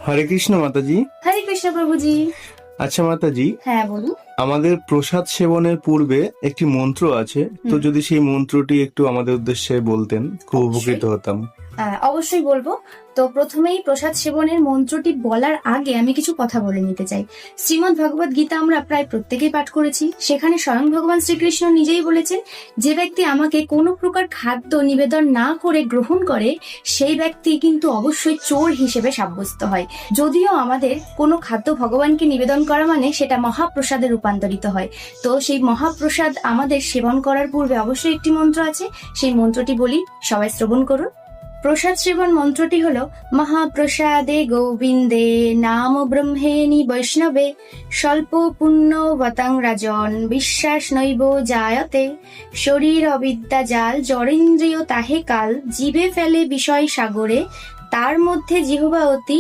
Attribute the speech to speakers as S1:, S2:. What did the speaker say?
S1: হরে কৃষ্ণ মাতাজি।
S2: হরে কৃষ্ণ প্রভুজি।
S1: আচ্ছা মাতাজি,
S2: হ্যাঁ বলুন।
S1: আমাদের প্রসাদ সেবনের পূর্বে একটি মন্ত্র আছে, তো যদি সেই মন্ত্রটি একটু আমাদের উদ্দেশ্যে বলতেন খুব উপকৃত হতাম।
S2: অবশ্যই বলবো। তো প্রথমেই প্রসাদ সেবনের মন্ত্রটি বলার আগে আমি কিছু কথা বলে নিতে চাই। শ্রীমদ্ ভগবত গীতা আমরা প্রায় প্রত্যেকেই পাঠ করেছি। সেখানে স্বয়ং ভগবান শ্রীকৃষ্ণ নিজেই বলেছেন, যে ব্যক্তি আমাকে কোনো প্রকার খাদ্য নিবেদন না করে গ্রহণ করে সেই ব্যক্তি কিন্তু অবশ্যই চোর হিসেবে সাব্যস্ত হয়। যদিও আমাদের কোনো খাদ্য ভগবানকে নিবেদন করা মানে সেটা মহাপ্রসাদে রূপান্তরিত হয়। তো সেই মহাপ্রসাদ আমাদের সেবন করার পূর্বে অবশ্যই একটি মন্ত্র আছে, সেই মন্ত্রটি বলি, সবাই শ্রবণ করুন। প্রসাদ সেবন মন্ত্রটি হলো, মহাপ্রসাদে গোবিন্দে নাম ব্রহ্মেণি বৈষ্ণবে স্বল্প পুণ্য বতাং রাজন বিশ্বাস নৈব জায়তে শরীর অবিদ্যা জাল জড়েন্দ্রিয় তাহে কাল জীবে ফেলে বিষয় সাগরে তার মধ্যে জিহ্বা অতি